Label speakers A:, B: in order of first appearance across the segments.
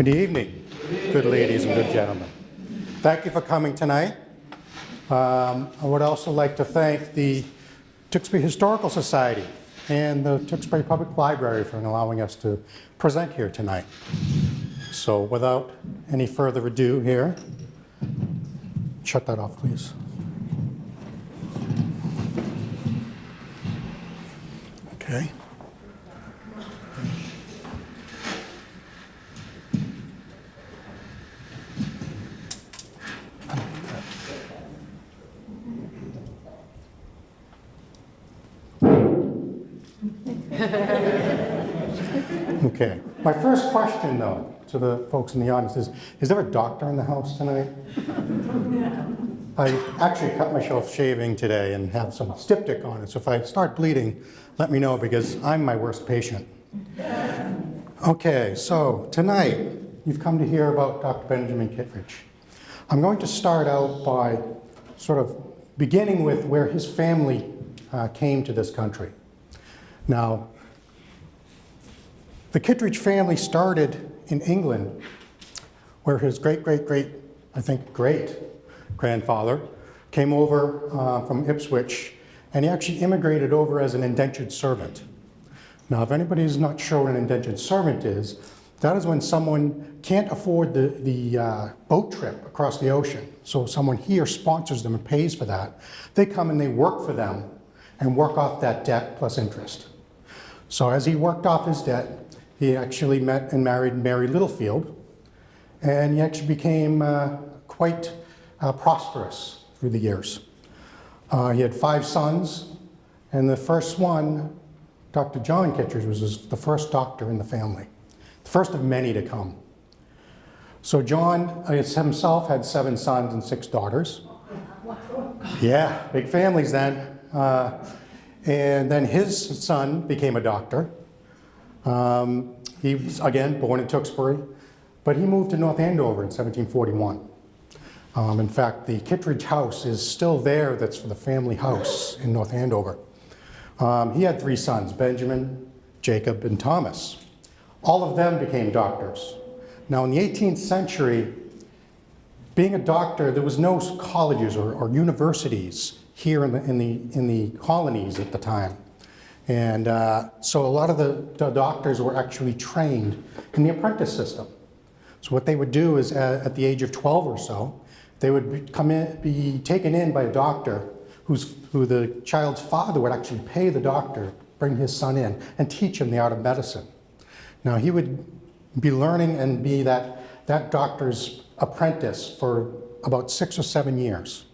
A: Good evening, good ladies and good gentlemen. Thank you for coming tonight. I would also like to thank the Tewksbury Historical Society and the Tewksbury Public Library for allowing us to present here tonight. So without any further ado here, shut that off, please. Okay. Okay. My first question, though, to the folks in the audience is there a doctor in the house tonight? I actually cut myself shaving today and have some styptic on it, so if I start bleeding, let me know because I'm my worst patient. Okay, so tonight you've come to hear about Dr. Benjamin Kittredge. I'm going to start out by sort of beginning with where his family came to this country. Now, the Kittredge family started in England, where his great-grandfather came over from Ipswich, and he actually immigrated over as an indentured servant. Now, if anybody's not sure what an indentured servant is, that is when someone can't afford the boat trip across the ocean. So someone here sponsors them and pays for that. They come and they work for them and work off that debt plus interest. So as he worked off his debt, he actually met and married Mary Littlefield, and he actually became quite prosperous through the years. He had 5 sons, and the first one, Dr. John Kittredge, was the first doctor in the family, the first of many to come. So John himself had 7 sons and 6 daughters. Yeah, big families then. And then his son became a doctor. He was, again, born in Tewksbury, but he moved to North Andover in 1741. In fact, the Kittredge house is still there. That's the family house in North Andover. He had 3 sons, Benjamin, Jacob, and Thomas. All of them became doctors. Now, in the 18th century, being a doctor, there was no colleges or universities here in the colonies at the time. And so a lot of the doctors were actually trained in the apprentice system. So what they would do is at the age of 12 or so, they would be taken in by a doctor who the child's father would actually pay the doctor, bring his son in, and teach him the art of medicine. Now he would be learning and be that doctor's apprentice for about 6 or 7 years,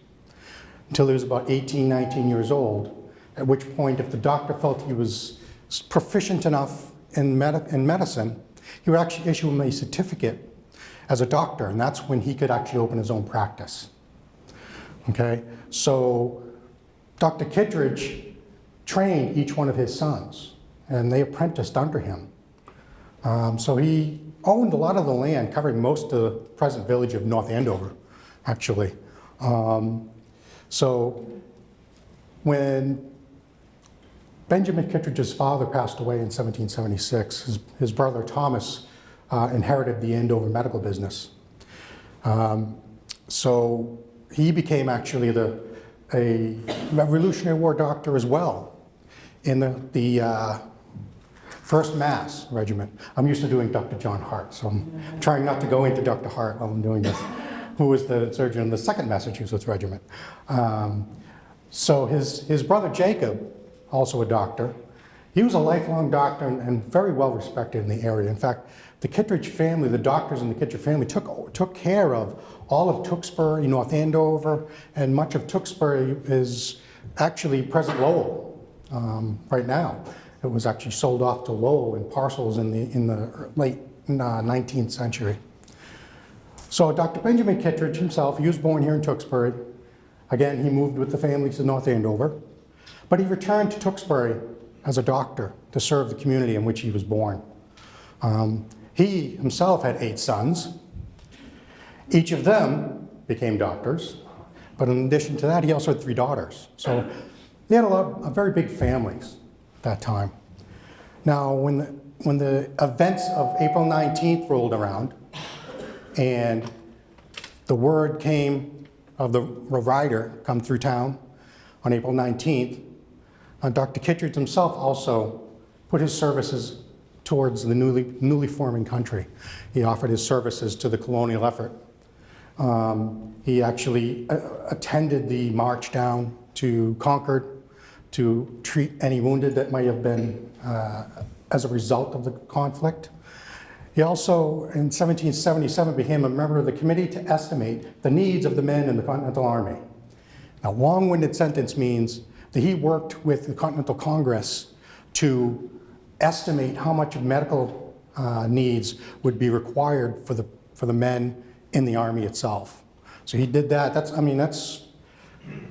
A: until he was about 18, 19 years old, at which point if the doctor felt he was proficient enough in medicine, he would actually issue him a certificate as a doctor, and that's when he could actually open his own practice. Okay, so Dr. Kittredge trained each one of his sons, and they apprenticed under him. So he owned a lot of the land, covering most of the present village of North Andover, actually. So when Benjamin Kittredge's father passed away in 1776, his brother Thomas inherited the Andover medical business. So he became actually a Revolutionary War doctor as well in the First Mass Regiment. I'm used to doing Dr. John Hart, so I'm trying not to go into Dr. Hart while I'm doing this, who was the surgeon in the 2nd Massachusetts Regiment. So his brother Jacob, also a doctor, he was a lifelong doctor and very well respected in the area. In fact, the Kittredge family, the doctors in the Kittredge family took care of all of Tewksbury, North Andover, and much of Tewksbury is actually present Lowell right now. It was actually sold off to Lowell in parcels in the late 19th century. So Dr. Benjamin Kittredge himself, he was born here in Tewksbury. Again, he moved with the family to North Andover, but he returned to Tewksbury as a doctor to serve the community in which he was born. He himself had 8 sons. Each of them became doctors, but in addition to that, he also had 3 daughters. So they had a very big families at that time. Now, when the events of April 19th rolled around, And the word came of the rider come through town on April 19th. Dr. Kittredge himself also put his services towards the newly forming country. He offered his services to the colonial effort. He actually attended the march down to Concord to treat any wounded that might have been as a result of the conflict. He also, in 1777, became a member of the committee to estimate the needs of the men in the Continental Army. Now, long-winded sentence means that he worked with the Continental Congress to estimate how much of medical needs would be required for the men in the Army itself. So he did that. That's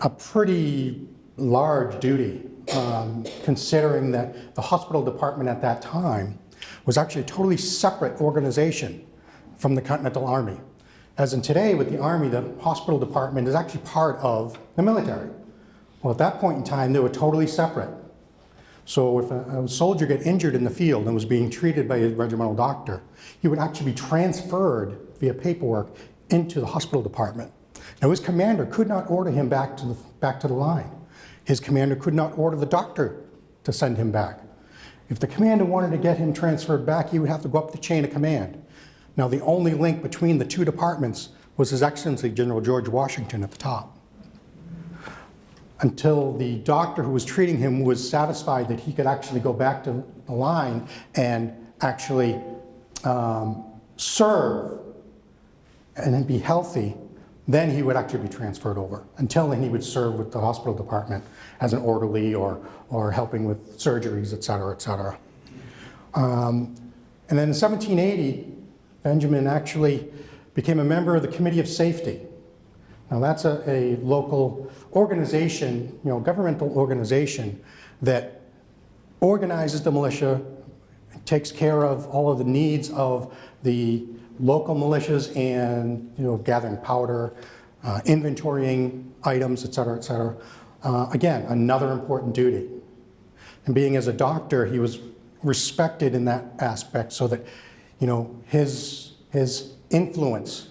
A: a pretty large duty, considering that the hospital department at that time was actually a totally separate organization from the Continental Army. As in today with the Army, the hospital department is actually part of the military. Well, at that point in time, they were totally separate. So if a soldier got injured in the field and was being treated by a regimental doctor, he would actually be transferred via paperwork into the hospital department. Now, his commander could not order him back to the line. His commander could not order the doctor to send him back. If the commander wanted to get him transferred back, he would have to go up the chain of command. Now, the only link between the two departments was His Excellency General George Washington at the top. Until the doctor who was treating him was satisfied that he could actually go back to the line and actually serve and then be healthy, then he would actually be transferred over. Until then, he would serve with the hospital department as an orderly or helping with surgeries, et cetera, et cetera. And then in 1780, Benjamin actually became a member of the Committee of Safety. Now that's a local organization, governmental organization that organizes the militia, takes care of all of the needs of the local militias and gathering powder, inventorying items, et cetera, et cetera. Again, another important duty. And being as a doctor, he was respected in that aspect so that his influence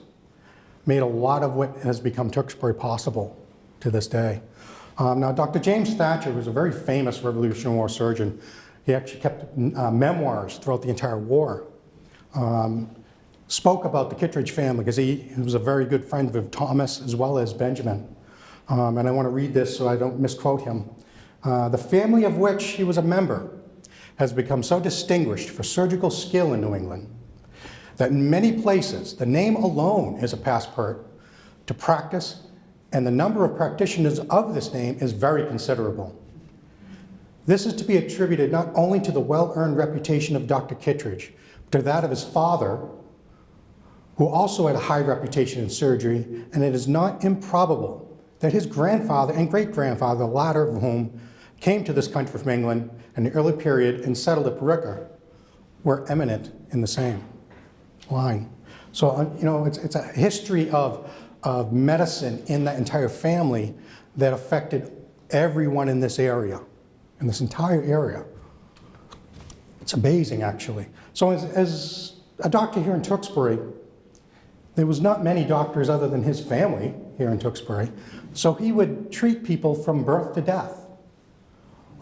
A: made a lot of what has become Tewksbury possible to this day. Now, Dr. James Thatcher was a very famous Revolutionary War surgeon. He actually kept memoirs throughout the entire war. Spoke about the Kittredge family because he was a very good friend of Thomas as well as Benjamin. And I want to read this so I don't misquote him. The family of which he was a member has become so distinguished for surgical skill in New England that in many places the name alone is a passport to practice, and the number of practitioners of this name is very considerable. This is to be attributed not only to the well-earned reputation of Dr. Kittredge, but to that of his father, who also had a high reputation in surgery, and it is not improbable that his grandfather and great-grandfather, the latter of whom came to this country from England in the early period and settled at Barica, were eminent in the same line. So, it's a history of medicine in that entire family that affected everyone in this area, in this entire area. It's amazing, actually. So as a doctor here in Tewksbury, there was not many doctors other than his family here in Tewksbury. So he would treat people from birth to death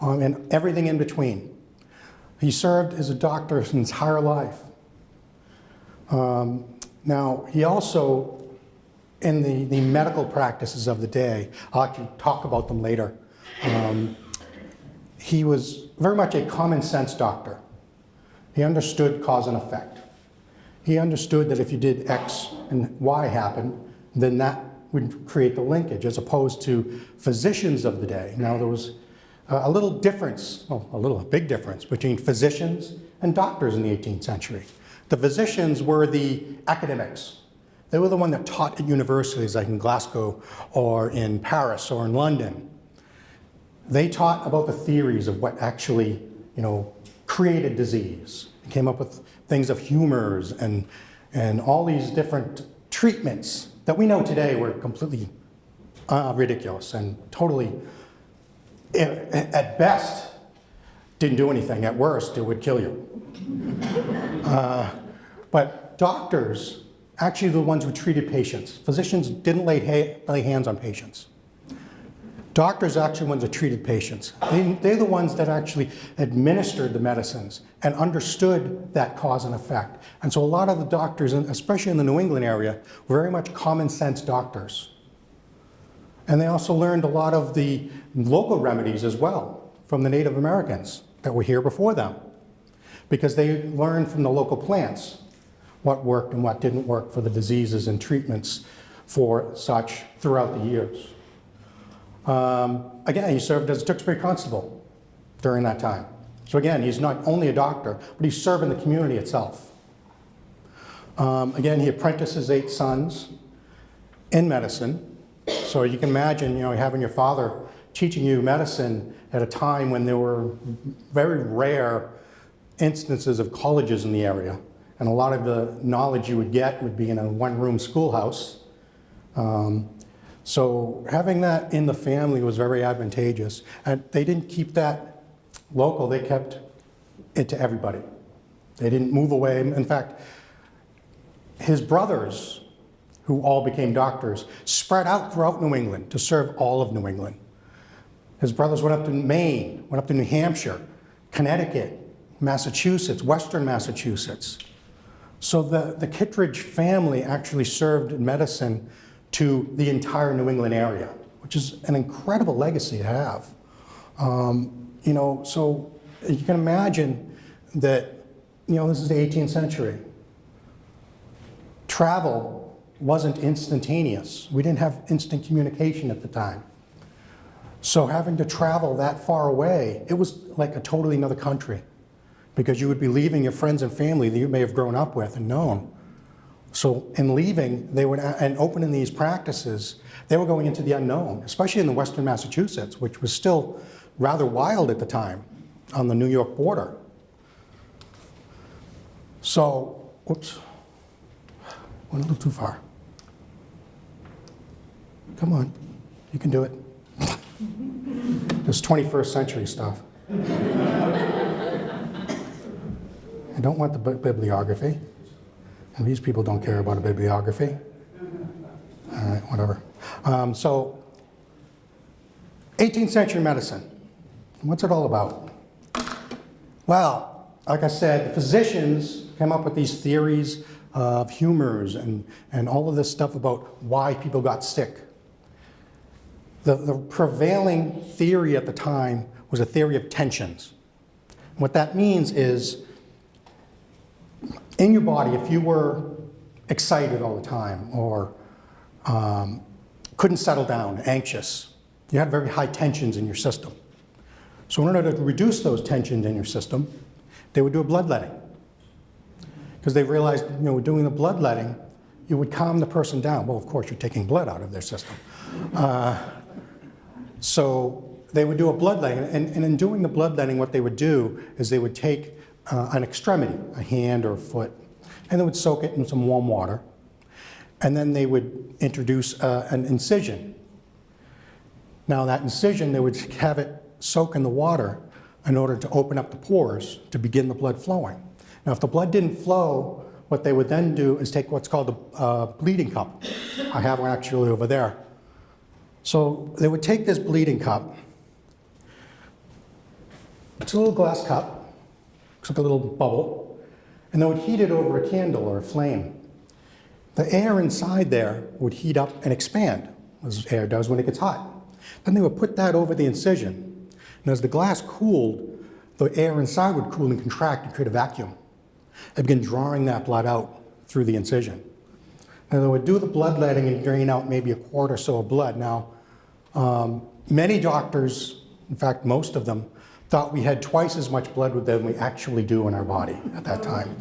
A: and everything in between. He served as a doctor his entire life. Now, he also, in the medical practices of the day, I'll actually talk about them later, he was very much a common sense doctor. He understood cause and effect. He understood that if you did X and Y happen, then that would create the linkage, as opposed to physicians of the day. Now, there was a big difference between physicians and doctors in the 18th century. The physicians were the academics. They were the one that taught at universities like in Glasgow or in Paris or in London. They taught about the theories of what actually, created disease. They came up with things of humors and all these different treatments that we know today were completely ridiculous and totally, at best, didn't do anything. At worst, it would kill you. But doctors actually the ones who treated patients. Physicians didn't lay hands on patients. Doctors are actually ones that treated patients. They're the ones that actually administered the medicines and understood that cause and effect. And so a lot of the doctors, especially in the New England area, were very much common sense doctors. And they also learned a lot of the local remedies as well from the Native Americans that were here before them, because they learned from the local plants what worked and what didn't work for the diseases and treatments for such throughout the years. Again, he served as a Tewksbury constable during that time. So again, he's not only a doctor, but he's serving the community itself. Again, he apprenticed his 8 sons in medicine. So you can imagine, having your father teaching you medicine at a time when there were very rare instances of colleges in the area. And a lot of the knowledge you would get would be in a one-room schoolhouse. So having that in the family was very advantageous. And they didn't keep that local, they kept it to everybody. They didn't move away. In fact, his brothers, who all became doctors, spread out throughout New England to serve all of New England. His brothers went up to Maine, went up to New Hampshire, Connecticut, Massachusetts, Western Massachusetts. So the Kittredge family actually served in medicine to the entire New England area, which is an incredible legacy to have. So you can imagine that, this is the 18th century. Travel wasn't instantaneous. We didn't have instant communication at the time. So having to travel that far away, it was like a totally another country, because you would be leaving your friends and family that you may have grown up with and known. So in leaving, and opening these practices, they were going into the unknown, especially in the Western Massachusetts, which was still rather wild at the time on the New York border. So, whoops, went a little too far. Come on, you can do it. This 21st century stuff. I don't want the bibliography. And these people don't care about a bibliography. All right, whatever. So, 18th century medicine. What's it all about? Well, like I said, the physicians came up with these theories of humors and all of this stuff about why people got sick. The prevailing theory at the time was a theory of tensions. What that means is, in your body, if you were excited all the time or couldn't settle down, anxious, you had very high tensions in your system. So in order to reduce those tensions in your system, they would do a bloodletting. Because they realized, doing the bloodletting, you would calm the person down. Well, of course, you're taking blood out of their system. So they would do a bloodletting, and in doing the bloodletting, what they would do is they would take an extremity, a hand or a foot, and they would soak it in some warm water, and then they would introduce an incision. Now that incision, they would have it soak in the water in order to open up the pores to begin the blood flowing. Now if the blood didn't flow, what they would then do is take what's called a bleeding cup. I have one actually over there. So they would take this bleeding cup, it's a little glass cup, looks like a little bubble, and they would heat it over a candle or a flame. The air inside there would heat up and expand, as air does when it gets hot. Then they would put that over the incision, and as the glass cooled, the air inside would cool and contract and create a vacuum. They'd begin drawing that blood out through the incision. And they would do the bloodletting and drain out maybe a quart or so of blood. Now, many doctors, in fact, most of them, thought we had twice as much blood than we actually do in our body at that time.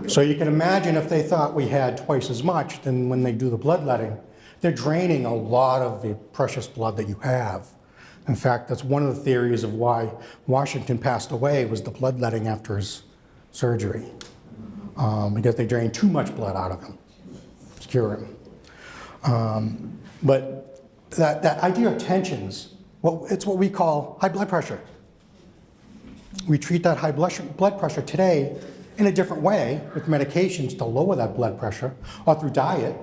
A: So you can imagine if they thought we had twice as much, then when they do the bloodletting, they're draining a lot of the precious blood that you have. In fact, that's one of the theories of why Washington passed away, was the bloodletting after his surgery, because they drained too much blood out of him to cure him. But that idea of tensions, well, it's what we call high blood pressure. We treat that high blood pressure today in a different way with medications to lower that blood pressure or through diet.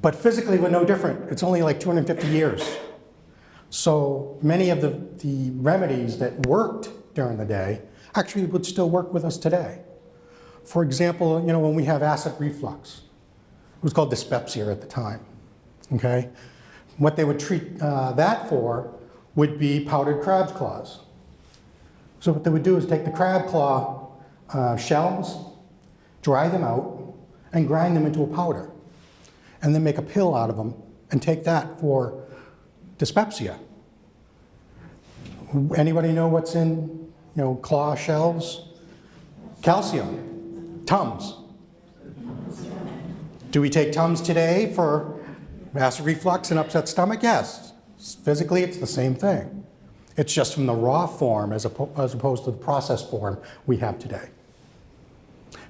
A: But physically, we're no different. It's only like 250 years. So many of the remedies that worked during the day actually would still work with us today. For example, when we have acid reflux, it was called dyspepsia at the time, okay? What they would treat that for would be powdered crab's claws. So what they would do is take the crab claw shells, dry them out, and grind them into a powder, and then make a pill out of them and take that for dyspepsia. Anybody know what's in, claw shells? Calcium, Tums. Do we take Tums today for acid reflux and upset stomach? Yes. Physically, it's the same thing. It's just from the raw form as opposed to the processed form we have today.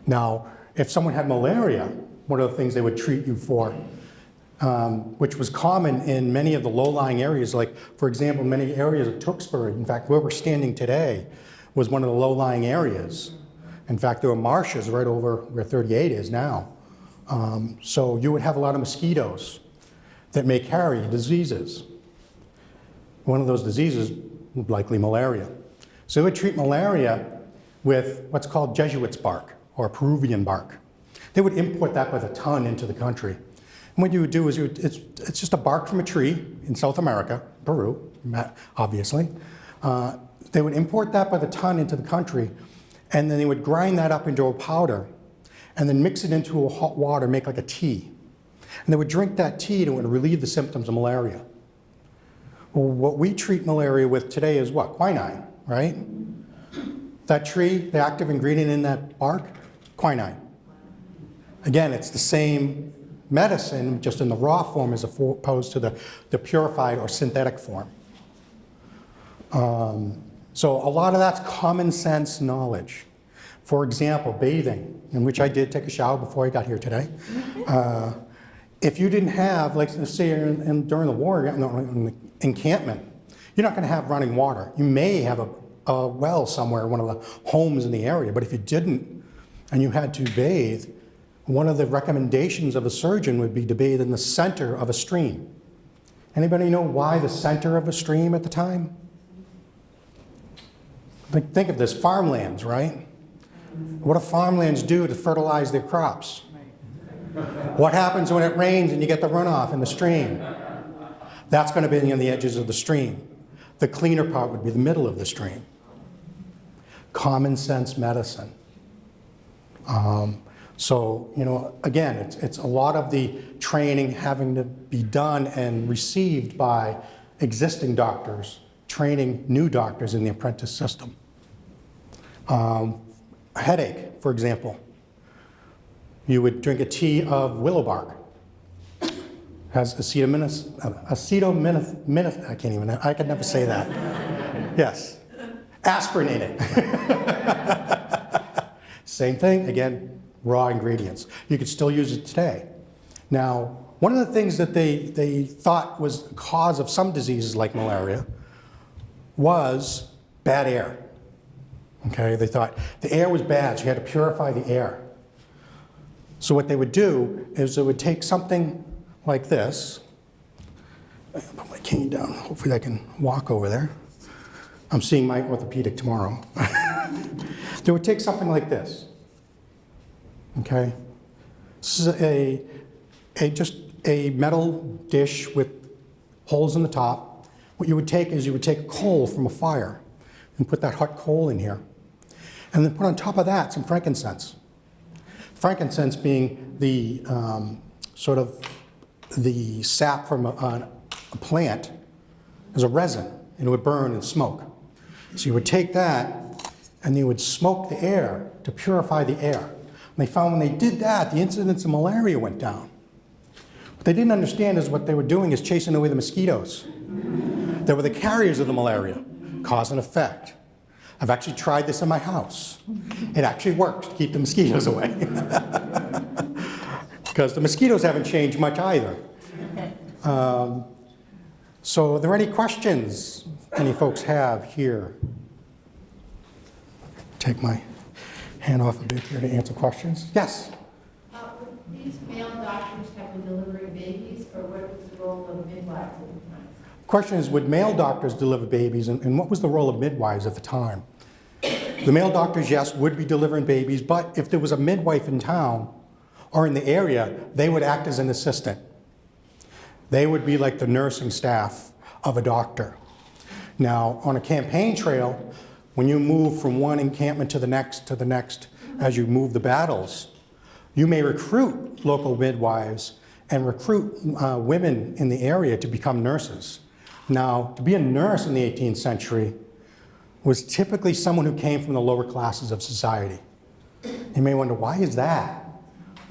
A: Now, if someone had malaria, one of the things they would treat you for, which was common in many of the low-lying areas, like, for example, many areas of Tewksbury. In fact, where we're standing today was one of the low-lying areas. In fact, there were marshes right over where 38 is now. So you would have a lot of mosquitoes that may carry diseases. One of those diseases would likely malaria. So they would treat malaria with what's called Jesuit's bark or Peruvian bark. They would import that by the ton into the country. And what you would do is it's just a bark from a tree in South America, Peru, obviously. They would import that by the ton into the country, and then they would grind that up into a powder and then mix it into a hot water, make like a tea. And they would drink that tea and it would relieve the symptoms of malaria. Well, what we treat malaria with today is what? Quinine, right? That tree, the active ingredient in that bark, quinine. Again, it's the same medicine, just in the raw form as opposed to the purified or synthetic form. So a lot of that's common sense knowledge. For example, bathing, in which I did take a shower before I got here today. If you didn't have, like, let's say during the war, in the encampment, you're not going to have running water. You may have a well somewhere, one of the homes in the area, but if you didn't and you had to bathe, one of the recommendations of a surgeon would be to bathe in the center of a stream. Anybody know why the center of a stream at the time? Think of this, farmlands, right? What do farmlands do to fertilize their crops? What happens when it rains and you get the runoff in the stream? That's going to be on the edges of the stream. The cleaner part would be the middle of the stream. Common sense medicine. So, again, it's a lot of the training having to be done and received by existing doctors, training new doctors in the apprentice system. A headache, for example. You would drink a tea of willow bark. Has I could never say that. Yes. Aspirin in it. Same thing, again, raw ingredients. You could still use it today. Now, one of the things that they thought was the cause of some diseases like malaria was bad air. Okay, they thought the air was bad, so you had to purify the air. So what they would do is they would take something like this. I'll put my cane down. Hopefully I can walk over there. I'm seeing my orthopedic tomorrow. They would take something like this. Okay? This is just a metal dish with holes in the top. What you would take is you would take coal from a fire and put that hot coal in here. And then put on top of that some frankincense. Frankincense being the sort of the sap from a plant as a resin, and it would burn and smoke. So you would take that and you would smoke the air to purify the air. And they found when they did that, the incidence of malaria went down. What they didn't understand is what they were doing is chasing away the mosquitoes. They were the carriers of the malaria, cause and effect. I've actually tried this in my house. It actually works to keep the mosquitoes away. Because the mosquitoes haven't changed much either. So are there any questions any folks have here? Take my hand off a bit here to answer questions. Yes?
B: Would these male doctors have been delivering babies, or what was the role of midwives at the time?
A: The question is, would male doctors deliver babies, and what was the role of midwives at the time? The male doctors, yes, would be delivering babies, but if there was a midwife in town or in the area, they would act as an assistant. They would be like the nursing staff of a doctor. Now, on a campaign trail, when you move from one encampment to the next, as you move the battles, you may recruit local midwives and recruit women in the area to become nurses. Now, to be a nurse in the 18th century was typically someone who came from the lower classes of society. You may wonder, why is that?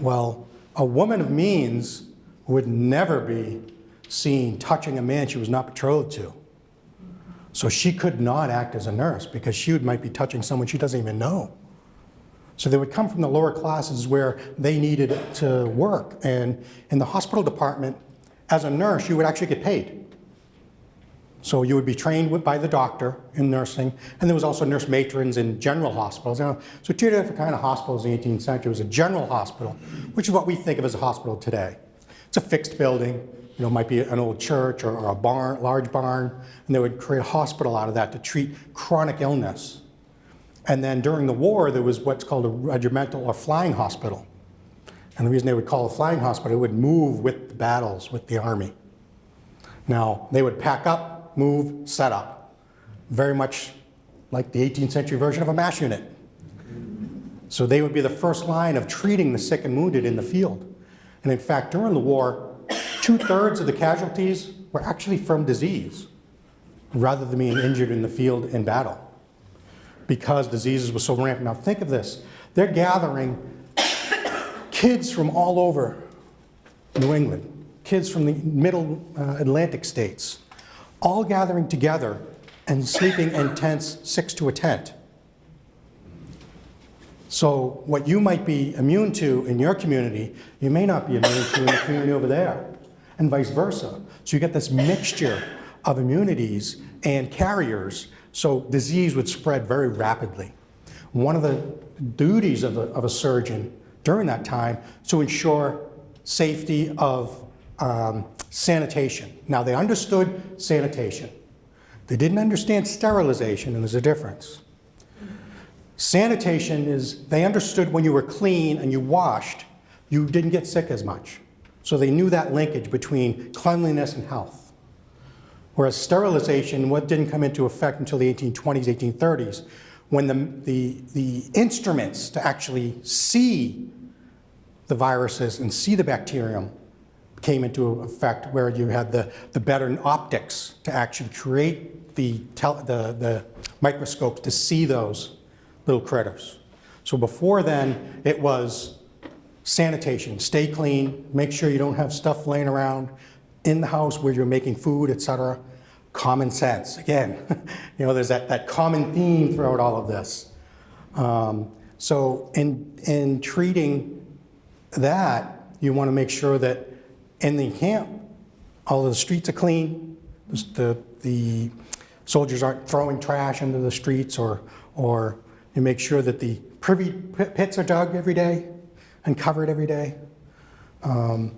A: Well, a woman of means would never be seen touching a man she was not betrothed to. So she could not act as a nurse because she might be touching someone she doesn't even know. So they would come from the lower classes where they needed to work. And in the hospital department, as a nurse, you would actually get paid. So you would be trained by the doctor in nursing, and there was also nurse matrons in general hospitals. So two different kind of hospitals in the 18th century. It was a general hospital, which is what we think of as a hospital today. It's a fixed building. It might be an old church or a barn, large barn, and they would create a hospital out of that to treat chronic illness. And then during the war, there was what's called a regimental or flying hospital. And the reason they would call it a flying hospital, it would move with the battles, with the army. Now, they would pack up, move, set up. Very much like the 18th century version of a MASH unit. So they would be the first line of treating the sick and wounded in the field. And in fact, during the war, 2/3 of the casualties were actually from disease, rather than being injured in the field in battle, because diseases were so rampant. Now think of this. They're gathering kids from all over New England, kids from the middle Atlantic states, all gathering together and sleeping in tents 6 to a tent. So what you might be immune to in your community, you may not be immune to in the community over there, and vice versa. So you get this mixture of immunities and carriers, so disease would spread very rapidly. One of the duties of a surgeon during that time is to ensure safety of sanitation. Now, they understood sanitation. They didn't understand sterilization, and there's a difference. Sanitation is, they understood when you were clean and you washed, you didn't get sick as much. So they knew that linkage between cleanliness and health. Whereas sterilization, what didn't come into effect until the 1820s, 1830s, when the instruments to actually see the viruses and see the bacterium came into effect, where you had the better optics to actually create the microscopes to see those little critters. So before then, it was sanitation, stay clean, make sure you don't have stuff laying around in the house where you're making food, etc. Common sense. Again, there's that common theme throughout all of this. So in treating that, you want to make sure that in the camp, all of the streets are clean, the soldiers aren't throwing trash into the streets, or you make sure that the privy pits are dug every day and covered every day.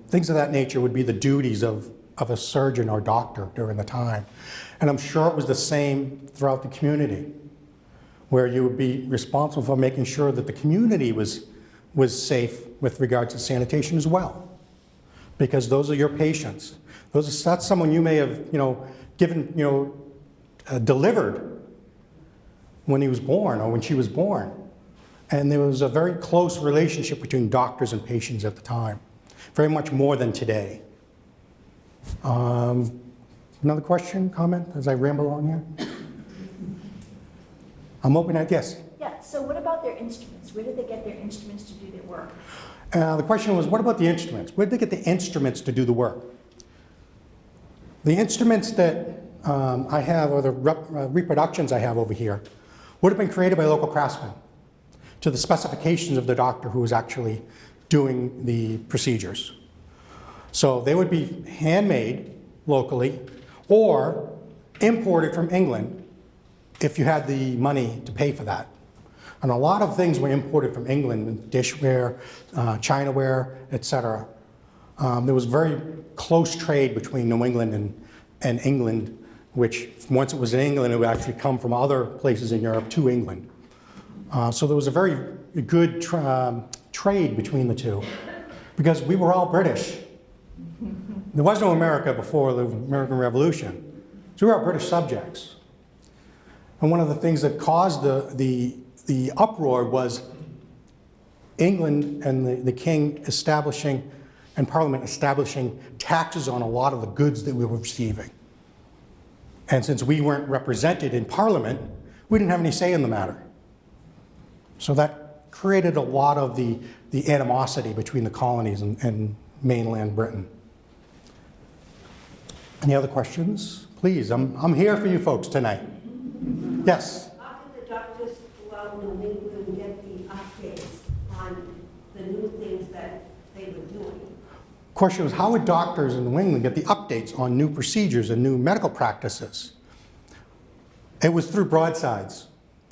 A: Things of that nature would be the duties of a surgeon or doctor during the time. And I'm sure it was the same throughout the community, where you would be responsible for making sure that the community was safe with regards to sanitation as well. Because those are your patients. That's someone you may have, given, delivered when he was born or when she was born. And there was a very close relationship between doctors and patients at the time, very much more than today. Another question, comment, as I ramble along here? I'm open at yes.
C: Yeah, so what about their instruments? Where did they get their instruments to do their work?
A: The question was, what about the instruments? Where did they get the instruments to do the work? The instruments that I have, or the reproductions I have over here, would have been created by local craftsmen to the specifications of the doctor who was actually doing the procedures. So they would be handmade locally or imported from England if you had the money to pay for that. And a lot of things were imported from England, dishware, Chinaware, etc. There was very close trade between New England and England, which once it was in England, it would actually come from other places in Europe to England. So there was a very good trade between the two, because we were all British. There was no America before the American Revolution. So we were all British subjects. And one of the things that caused the uproar was England and the king establishing, and Parliament establishing taxes on a lot of the goods that we were receiving. And since we weren't represented in Parliament, we didn't have any say in the matter. So that created a lot of the animosity between the colonies and mainland Britain. Any other questions? Please, I'm here for you folks tonight. Yes?
D: How did the doctors throughout New England get the updates on the new things that they were doing?
A: Question was, how would doctors in New England get the updates on new procedures and new medical practices? It was through broadsides.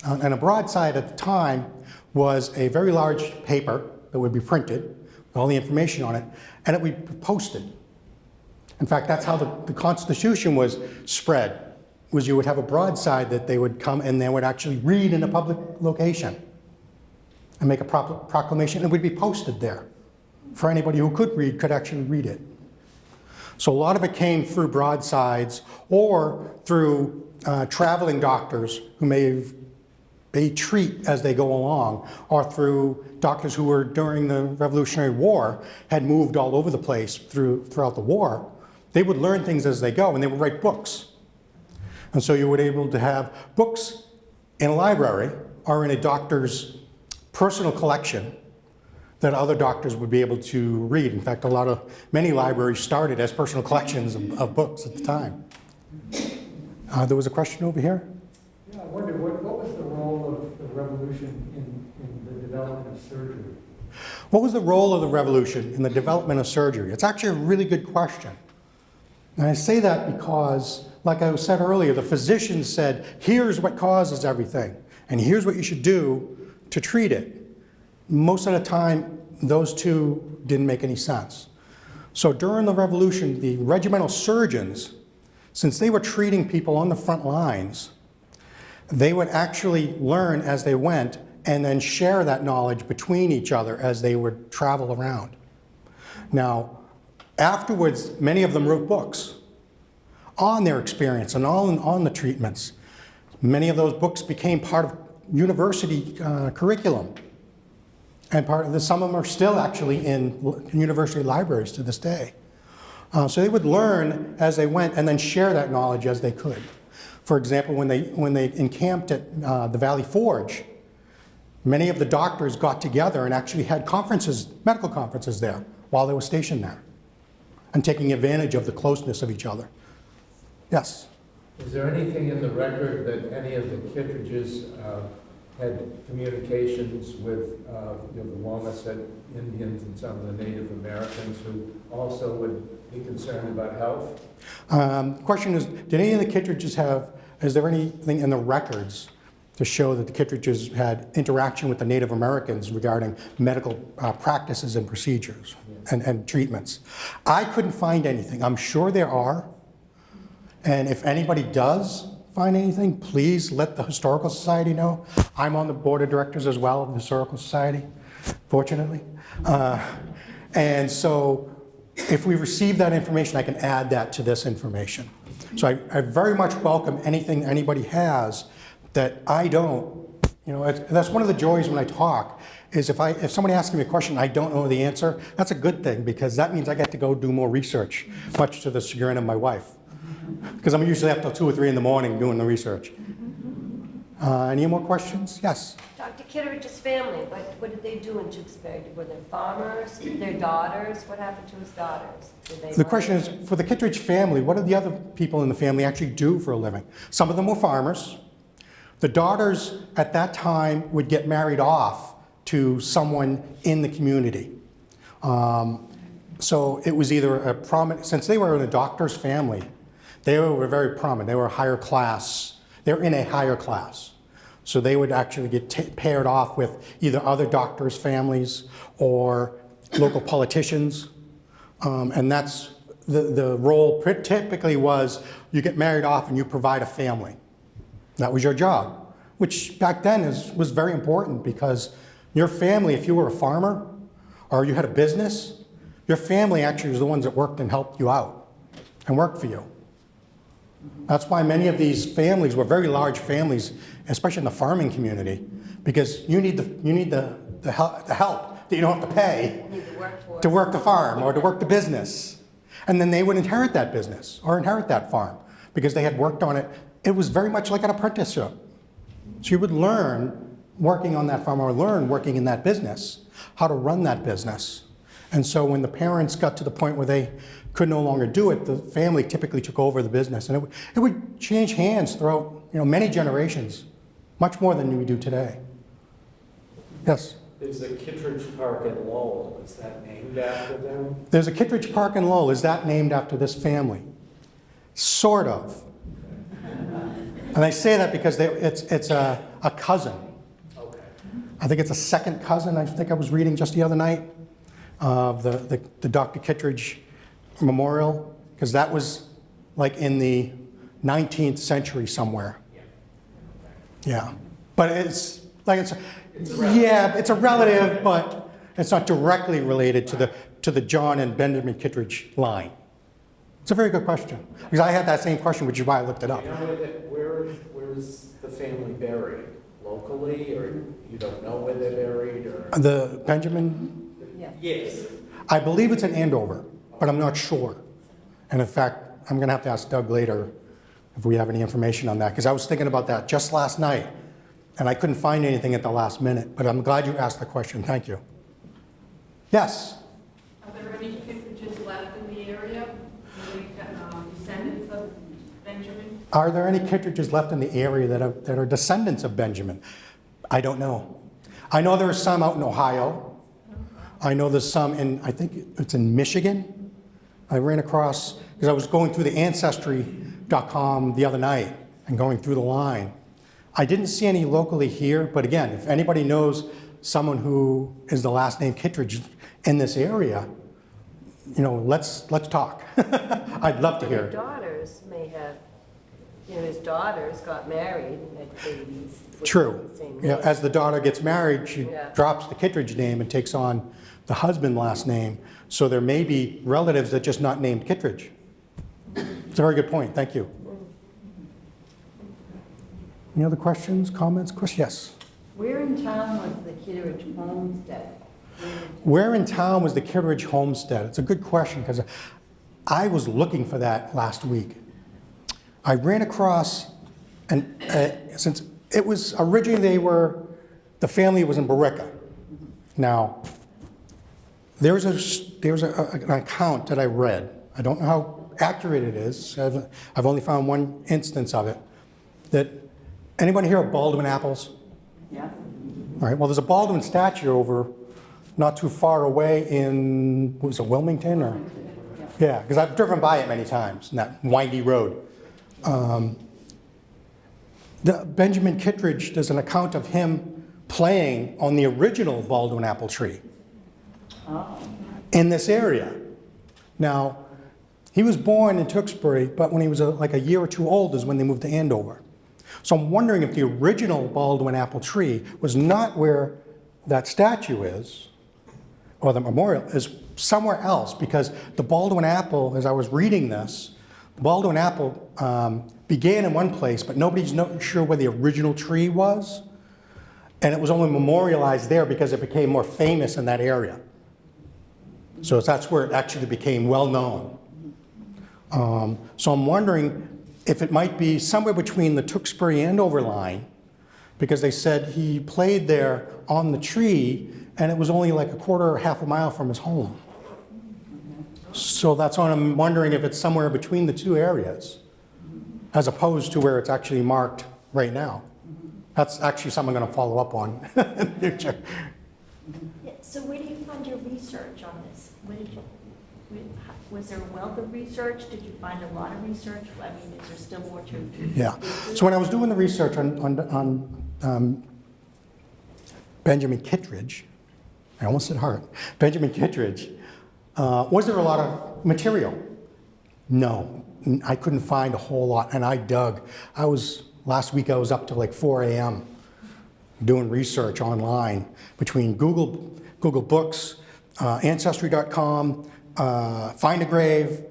A: And a broadside at the time was a very large paper that would be printed with all the information on it, and it would be posted. In fact, that's how the Constitution was spread, was you would have a broadside that they would come and they would actually read in a public location and make a proclamation. It would be posted there for anybody who could read, could actually read it. So a lot of it came through broadsides or through traveling doctors who may treat as they go along, or through doctors who were during the Revolutionary War, had moved all over the place throughout the war. They would learn things as they go, and they would write books. And so you were able to have books in a library or in a doctor's personal collection that other doctors would be able to read. In fact, many libraries started as personal collections of books at the time. There was a question over here.
E: Yeah, I wonder, what was the role of the revolution in the development of surgery?
A: What was the role of the revolution in the development of surgery? It's actually a really good question. And I say that because, like I said earlier, the physicians said, here's what causes everything, and here's what you should do to treat it. Most of the time, those two didn't make any sense. So during the revolution, the regimental surgeons, since they were treating people on the front lines, they would actually learn as they went and then share that knowledge between each other as they would travel around. Now, afterwards, many of them wrote books on their experience and on the treatments. Many of those books became part of university curriculum. And some of them are still actually in university libraries to this day. So they would learn as they went and then share that knowledge as they could. For example, when they encamped at the Valley Forge, many of the doctors got together and actually had conferences, medical conferences there while they were stationed there, and taking advantage of the closeness of each other. Yes?
F: Is there anything in the record that any of the Kittredges had communications with the Wamasett Indians and some of the Native Americans who also would be concerned about health?
A: The question is, did any of the Kittredges is there anything in the records to show that the Kittredges had interaction with the Native Americans regarding medical practices and procedures and treatments? I couldn't find anything. I'm sure there are. And if anybody does find anything, please let the Historical Society know. I'm on the board of directors as well of the Historical Society, fortunately. And so if we receive that information, I can add that to this information. So I very much welcome anything anybody has that I don't. That's one of the joys when I talk, is if somebody asks me a question and I don't know the answer, that's a good thing, because that means I get to go do more research, much to the chagrin of my wife. Because I'm usually up till 2 or 3 in the morning doing the research. Any more questions? Yes?
G: Dr. Kittredge's family, what did they do in Tewksbury? Were they farmers? Their daughters? What happened to his daughters?
A: The question is, for the Kittredge family, what did the other people in the family actually do for a living? Some of them were farmers. The daughters at that time would get married off to someone in the community. So it was either a prominent, since they were in a doctor's family, they were very prominent. They were higher class. They were in a higher class. So they would actually get paired off with either other doctors' families or local politicians. And that's the role typically was you get married off and you provide a family. That was your job, which back then was very important because your family, if you were a farmer or you had a business, your family actually was the ones that worked and helped you out and worked for you. That's why many of these families were very large families, especially in the farming community, because you need the help that you don't have to pay
G: Need the workforce.
A: to work the farm or to work the business. And then they would inherit that business or inherit that farm because they had worked on it. It was very much like an apprenticeship. So you would learn working on that farm or learn working in that business, how to run that business. And so when the parents got to the point where they could no longer do it, the family typically took over the business. And it would change hands throughout many generations, much more than we do today. Yes?
H: There's a Kittredge Park in Lowell. Is that named after them?
A: There's a Kittredge Park in Lowell. Is that named after this family? Sort of. And I say that because it's a cousin.
H: Okay.
A: I think it's a second cousin. I think I was reading just the other night of the Dr. Kittredge Memorial, because that was like in the 19th century somewhere. Yeah. But it's a relative, but it's not directly related to the John and Benjamin Kittredge line. It's a very good question, because I had that same question, which is why I looked it up.
H: You know where is the family buried? Locally, or you don't know where they're buried, or?
A: The Benjamin,
H: Yes.
A: I believe it's in Andover, but I'm not sure. And in fact, I'm going to have to ask Doug later if we have any information on that, because I was thinking about that just last night, and I couldn't find anything at the last minute, but I'm glad you asked the question. Thank you. Yes?
B: Are there any Kittredges left in the area? Descendants of Benjamin?
A: Are there any Kittredges left in the area that are descendants of Benjamin? I don't know. I know there are some out in Ohio. I know there's some I think it's in Michigan. I ran across, because I was going through the Ancestry.com the other night and going through the line. I didn't see any locally here, but again, if anybody knows someone who is the last name Kittredge in this area, let's talk. I'd love to hear
G: His
A: it.
G: daughters may have, his daughters got married and had babies. with
A: True.
G: the same
A: Yeah,
G: name.
A: as the daughter gets married, she
G: Yeah.
A: drops the Kittredge name and takes on the husband last name. So there may be relatives that just not named Kittredge. It's a very good point. Thank you. Any other questions, comments? Yes.
I: Where in town was the Kittredge Homestead?
A: Where in town was the Kittredge Homestead? It's a good question because I was looking for that last week. I ran across, and since it was originally the family was in Barica. Now, there's an account that I read. I don't know how accurate it is. I've only found one instance of it. That anybody hear of Baldwin apples?
I: Yeah.
A: All right. Well, there's a Baldwin statue over not too far away in, what was it, Wilmington? Or? Yeah, because I've driven by it many times, in that windy road. The Benjamin Kittredge, there's an account of him playing on the original Baldwin apple tree in this area. Now, he was born in Tewksbury, but when he was like a year or two old is when they moved to Andover. So I'm wondering if the original Baldwin apple tree was not where that statue is, or the memorial, is somewhere else, because the Baldwin apple, as I was reading this, the Baldwin apple began in one place, but nobody's sure where the original tree was. And it was only memorialized there because it became more famous in that area. So that's where it actually became well known. So I'm wondering if it might be somewhere between the Tewksbury Andover line, because they said he played there on the tree and it was only like a quarter or half a mile from his home. So that's why I'm wondering if it's somewhere between the two areas, as opposed to where it's actually marked right now. That's actually something I'm going to follow up on in the future.
C: Yeah, so where do you find your research on this? Was there a wealth of research? Did you find a lot of research? I mean, is there still more to?
A: Yeah. So when I was doing the research on Benjamin Kittredge, I almost said Hart, Benjamin Kittredge, was there a lot of material? No, I couldn't find a whole lot, and I dug. Last week I was up till like 4 a.m. doing research online between Google Books, Ancestry.com, Find a Grave,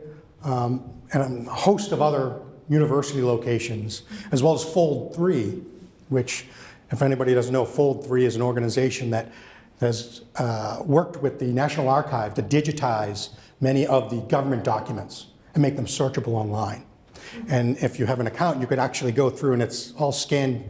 A: and a host of other university locations, as well as Fold 3, which, if anybody doesn't know, Fold 3 is an organization that has worked with the National Archive to digitize many of the government documents and make them searchable online. And if you have an account, you could actually go through, and it's all scanned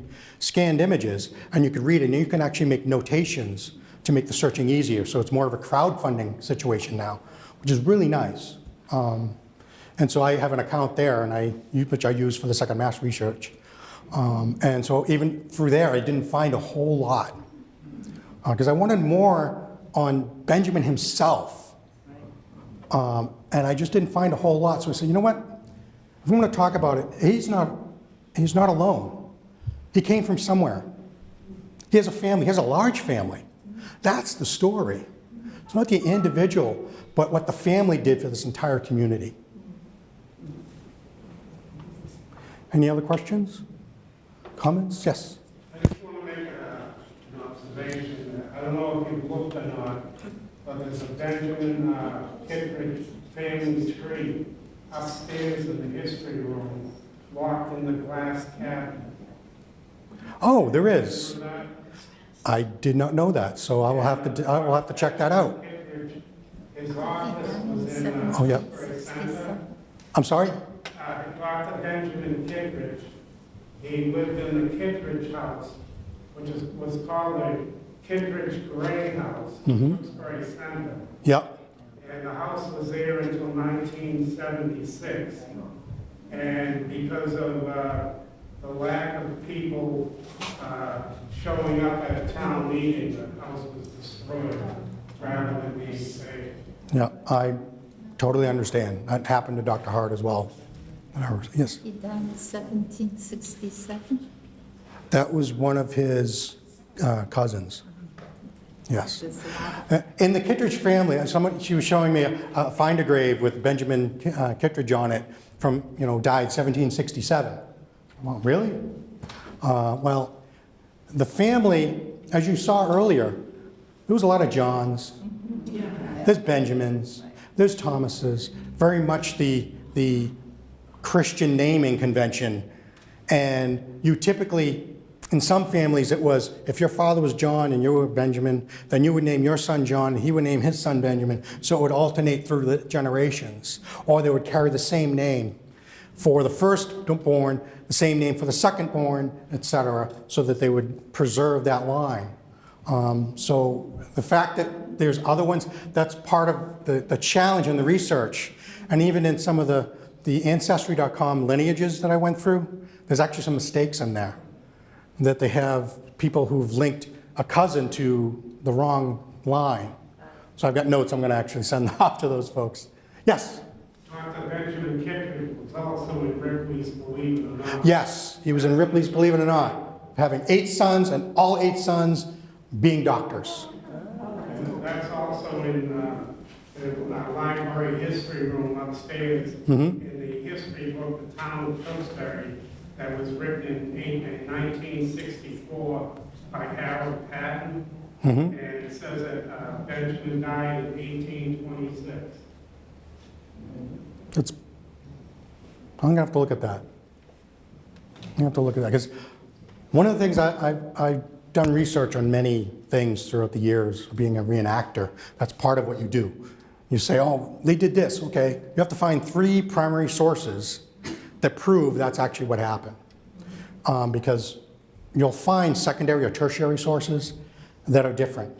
A: images, and you could read it, and you can actually make notations to make the searching easier. So it's more of a crowdfunding situation now, which is really nice. And so I have an account there, which I use for the second mass research. And so even through there, I didn't find a whole lot, because I wanted more on Benjamin himself. And I just didn't find a whole lot. So I said, you know what? If I'm going to talk about it, he's not alone. He came from somewhere. He has a family. He has a large family. That's the story. It's not the individual, but what the family did for this entire community. Any other questions? Comments? Yes?
J: I just want to make an observation. I don't know if you've looked or not, but there's a Benjamin Kittredge family tree upstairs in the history room, locked in the glass cabinet.
A: Oh, there is.
J: Remember that?
A: I did not know that, so I will have to check that out.
J: His office was in
A: Oh, yeah.
J: Tewksbury Center.
A: I'm sorry?
J: Dr. Benjamin Kittredge, he lived in the Kittredge house, which was called the Kittredge Gray House, Tewksbury Center.
A: Yep.
J: And the house was there until 1976. And because of the lack of people showing up at a town meeting, the house was destroyed rather than being saved.
A: Yeah, I totally understand. That happened to Dr. Hart as well. Yes?
I: He died in 1767.
A: That was one of his cousins. Yes. In the Kittredge family, she was showing me a find a grave with Benjamin Kittredge on it from, died 1767. Well, really? Well, the family, as you saw earlier, there was a lot of Johns. There's Benjamins. There's Thomases. Very much the Christian naming convention. And you typically, in some families, it was, if your father was John and you were Benjamin, then you would name your son John and he would name his son Benjamin. So it would alternate through the generations. Or they would carry the same name for the firstborn, the same name for the secondborn, etc., so that they would preserve that line. So the fact that there's other ones, that's part of the challenge in the research. And even in some of the Ancestry.com lineages that I went through, there's actually some mistakes in there. That they have people who've linked a cousin to the wrong line. So I've got notes I'm going to actually send off to those folks. Yes?
J: Dr. Benjamin Kittredge was also in Ripley's Believe It or Not.
A: Yes, he was in Ripley's Believe It or Not, having 8 sons and all 8 sons being doctors.
J: And that's also in the library history room upstairs.
A: Mm-hmm.
J: In the history book, The Town of Tewksbury, that was written in 1964 by Harold Patton.
A: Mm-hmm.
J: And it says that Benjamin died in 1826.
A: I'm going to have to look at that. I'm going to have to look at that, because one of the things I've done research on many things throughout the years, being a reenactor. That's part of what you do. You say, oh, they did this, okay. You have to find 3 primary sources that prove that's actually what happened. Because you'll find secondary or tertiary sources that are different.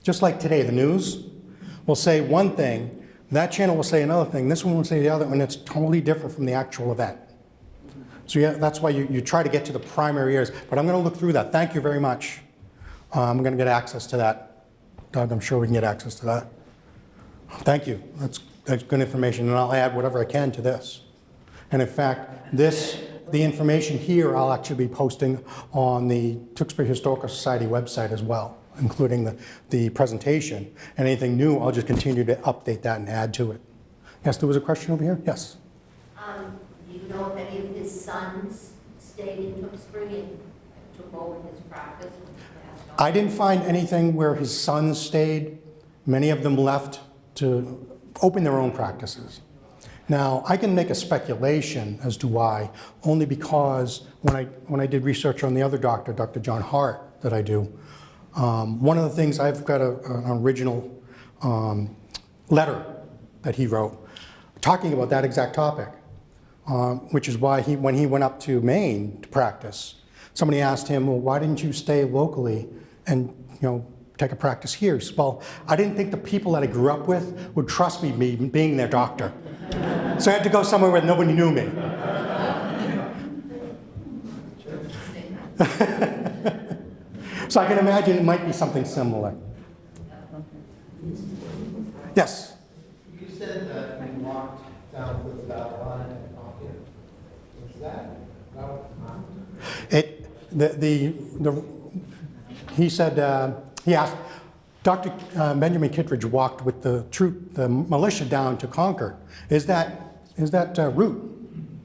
A: Just like today, the news will say one thing, that channel will say another thing, this one will say the other, and it's totally different from the actual event. So yeah, that's why you try to get to the primary areas. But I'm going to look through that. Thank you very much. I'm going to get access to that. Doug, I'm sure we can get access to that. Thank you. That's good information, and I'll add whatever I can to this. And in fact, this the information here I'll actually be posting on the Tewksbury Historical Society website as well, including the presentation. And anything new, I'll just continue to update that and add to it. Yes, there was a question over here? Yes.
C: Do you know if any of his sons stayed in Tewksbury and took over his practice?
A: I didn't find anything where his sons stayed. Many of them left to open their own practices. Now, I can make a speculation as to why, only because when I did research on the other doctor, Dr. John Hart, that I do, one of the things, I've got an original letter that he wrote talking about that exact topic, which is why when he went up to Maine to practice, somebody asked him, well, why didn't you stay locally and take a practice here? He said, well, I didn't think the people that I grew up with would trust me being their doctor. So I had to go somewhere where nobody knew me. So I can imagine it might be something similar. Yes?
K: You said that you walked down to the line and pocket. Was that about
A: He said, he asked, Dr. Benjamin Kittredge walked with the militia down to Concord. Is that route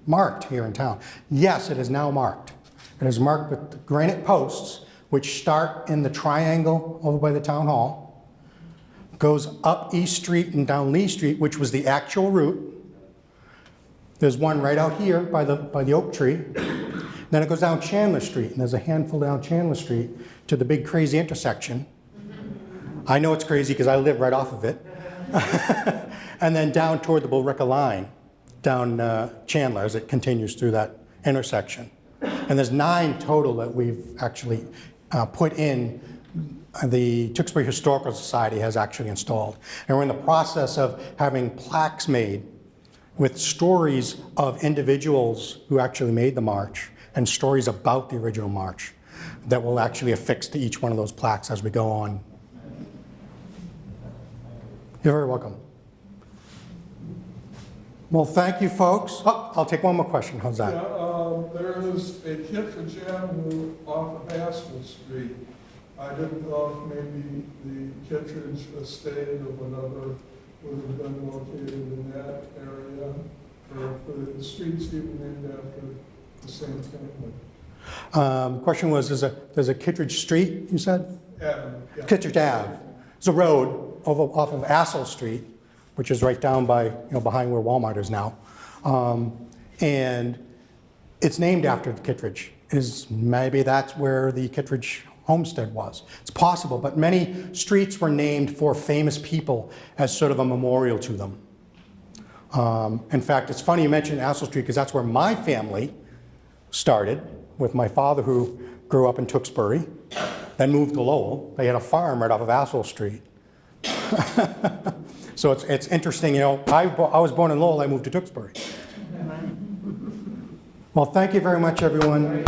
A: marked here in town? Yes, it is now marked. It is marked with granite posts, which start in the triangle over by the town hall, goes up East Street and down Lee Street, which was the actual route. There's one right out here by the oak tree. Then it goes down Chandler Street, and there's a handful down Chandler Street to the big crazy intersection. I know it's crazy because I live right off of it. And then down toward the Billerica line, down Chandler as it continues through that intersection. And there's 9 total that we've actually put in, the Tewksbury Historical Society has actually installed. And we're in the process of having plaques made with stories of individuals who actually made the march and stories about the original march that will actually affix to each one of those plaques as we go on. You're very welcome. Well, thank you, folks. Oh, I'll take one more question. How's that?
L: Yeah, there is a Kittredge Avenue off of Aspen Street. I didn't know if maybe the Kittredge estate or whatever would have been located in that area, or if the street's even named after the same family.
A: The question was, there's a Kittredge Street, you said?
L: Avenue, yeah.
A: Kittredge Ave. It's a road off of Assel Street, which is right down by, behind where Walmart is now. And it's named after the Kittredge. Maybe that's where the Kittredge Homestead was. It's possible, but many streets were named for famous people as sort of a memorial to them. In fact, it's funny you mentioned Assel Street because that's where my family started, with my father who grew up in Tewksbury, then moved to Lowell. They had a farm right off of Assel Street. So it's interesting, I was born in Lowell, I moved to Tewksbury. Well, thank you very much, everyone.